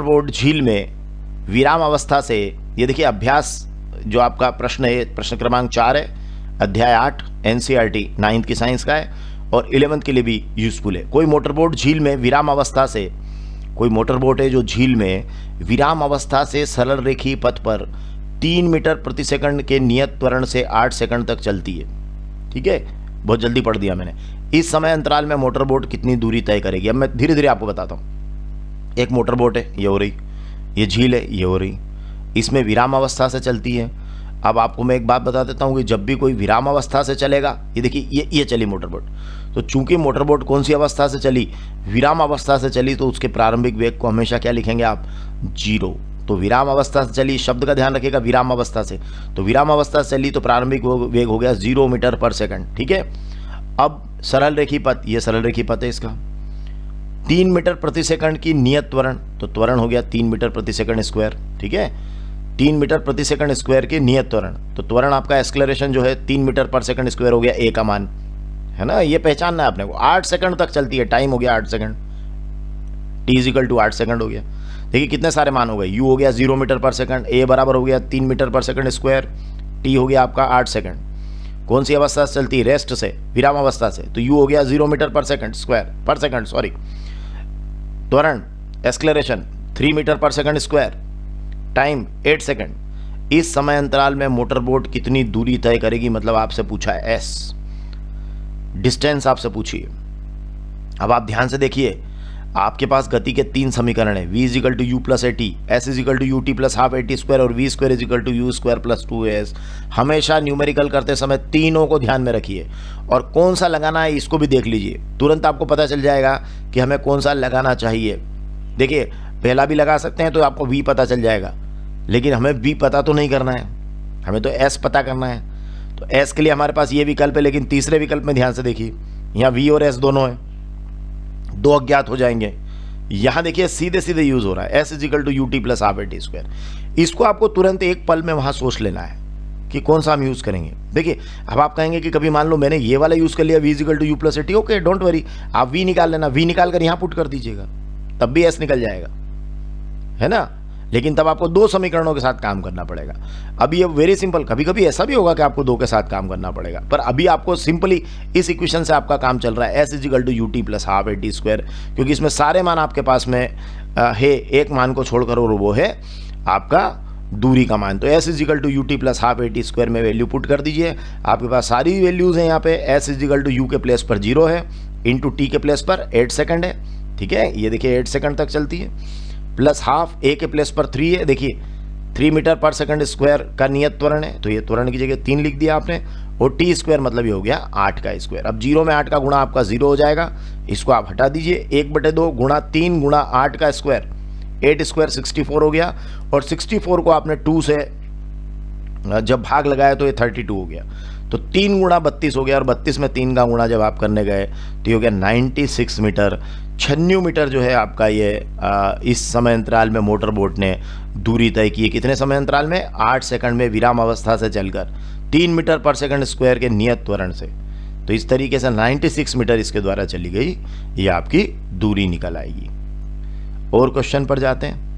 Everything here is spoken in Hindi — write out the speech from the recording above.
बोर्ड झील में विराम अवस्था से, ये देखिए अभ्यास जो आपका प्रश्न है, प्रश्न क्रमांक 4 है, अध्याय 8 एनसीईआरटी 9th की साइंस का है और 11th के लिए भी यूजफुल है। कोई मोटरबोट झील में विराम अवस्था से, कोई मोटरबोट है जो झील में विराम अवस्था से सरल रेखीय पथ पर 3 मीटर प्रति सेकंड के नियत त्वरण से 8 सेकंड तक चलती है। ठीक है, बहुत जल्दी पढ़ दिया मैंने। इस समय अंतराल में मोटरबोट कितनी दूरी तय करेगी? अब मैं धीरे धीरे आपको बताता हूँ। एक मोटरबोट है, ये हो रही, ये झील है, ये हो रही, इसमें विराम अवस्था से चलती है। अब आपको मैं एक बात बता देता हूँ कि जब भी कोई विराम अवस्था से चलेगा, ये देखिए ये चली मोटरबोट, तो चूंकि मोटरबोट कौन सी अवस्था से चली? विराम अवस्था से चली, तो उसके प्रारंभिक वेग को हमेशा क्या लिखेंगे आप? 0। तो विराम अवस्था से चली, शब्द का ध्यान रखिएगा, विराम अवस्था से, तो विराम अवस्था से चली तो प्रारंभिक वेग हो गया 0 मीटर पर सेकंड। ठीक है, अब सरल रेखीय पथ, ये सरल रेखीय पथ है इसका, 3 मीटर प्रति सेकंड की नियत त्वरण, तो त्वरण हो गया 3 मीटर प्रति सेकंड स्क्वायर। ठीक है, 3 मीटर प्रति सेकंड स्क्वायर की नियत त्वरण, तो त्वरण आपका एक्सलेरेशन जो है 3 मीटर पर सेकंड स्क्वायर हो गया, ए का मान है ना, ये पहचानना है आपने को। 8 सेकंड तक चलती है, टाइम हो गया 8 second, T is equal to 8 second हो गया। देखिए कितने सारे मान हो गए, यू हो गया 0 मीटर पर सेकंड, ए बराबर हो गया 3 मीटर पर सेकंड स्क्वायर, टी हो गया आपका 8 सेकंड। कौन सी अवस्था से चलती है? रेस्ट से, विराम अवस्था से, तो यू हो गया 0 मीटर पर सेकंड स्क्वायर, पर सेकंड सॉरी। त्वरण एक्सलेरेशन 3 मीटर पर सेकंड स्क्वायर, टाइम 8 सेकंड। इस समय अंतराल में मोटरबोट कितनी दूरी तय करेगी? मतलब आपसे पूछा है एस, डिस्टेंस आपसे पूछिए। अब आप ध्यान से देखिए, आपके पास गति के 3 समीकरण है, v is equal to U plus A T, S is equal to U T plus half A T square और V square is equal to U square plus 2as। हमेशा न्यूमेरिकल करते समय तीनों को ध्यान में रखिए और कौन सा लगाना है इसको भी देख लीजिए, तुरंत आपको पता चल जाएगा कि हमें कौन सा लगाना चाहिए। देखिए पहला भी लगा सकते हैं तो आपको v पता चल जाएगा, लेकिन हमें v पता तो नहीं करना है, हमें तो s पता करना है। तो s के लिए हमारे पास ये विकल्प है, लेकिन तीसरे विकल्प में ध्यान से देखिए, यहाँ v और s दोनों है, 2 अज्ञात हो जाएंगे। यहां देखिए सीधे सीधे यूज हो रहा है, S is equal to U T plus half A T square. इसको आपको तुरंत एक पल में वहां सोच लेना है कि कौन सा हम यूज करेंगे। देखिए अब आप कहेंगे कि कभी मान लो मैंने ये वाला यूज कर लिया, V is equal to U plus A T, okay don't worry, आप वी निकाल लेना, वी निकाल कर यहां पुट कर दीजिएगा, तब भी एस निकल जाएगा, है ना। लेकिन तब आपको 2 समीकरणों के साथ काम करना पड़ेगा। अभी ये वेरी सिंपल, कभी कभी ऐसा भी होगा कि आपको 2 के साथ काम करना पड़ेगा, पर अभी आपको सिंपली इस इक्वेशन से आपका काम चल रहा है, S is equal to U T plus half A T square, क्योंकि इसमें सारे मान आपके पास में है, एक मान को छोड़कर, और वो है आपका दूरी का मान। तो S is equal to U T plus half A T square में वैल्यू पुट कर दीजिए, आपके पास सारी वैल्यूज हैं यहाँ पे। S is equal to U के प्लेस पर 0 है, इंटू टी के प्लेस पर 8 सेकंड है। ठीक है, ये देखिए 8 सेकंड तक चलती है, प्लस हाफ ए के प्लेस पर 3 है, देखिए 3 मीटर पर सेकंड स्क्वायर का नियत त्वरण है, तो ये त्वरण की जगह 3 लिख दिया आपने, और टी स्क्वायर मतलब ये हो गया 8 का स्क्वायर। अब 0 में 8 का गुणा आपका 0 हो जाएगा, इसको आप हटा दीजिए, 1/2 गुणा 3 गुणा 8 का स्क्वायर, 8 स्क्वायर 64 हो गया, और 64 को आपने 2 से जब भाग लगाया तो ये 32 हो गया, तो 3 गुणा 32 हो गया, और 32 में 3 का गुणा जब आप करने गए तो ये हो गया 96 मीटर। 96 मीटर जो है आपका ये इस समय अंतराल में मोटर बोट ने दूरी तय की है। कितने समय अंतराल में? 8 सेकंड में विराम अवस्था से चलकर 3 मीटर पर सेकंड स्क्वायर के नियत त्वरण से। तो इस तरीके से 96 मीटर इसके द्वारा चली गई, ये आपकी दूरी निकल आएगी। और क्वेश्चन पर जाते हैं।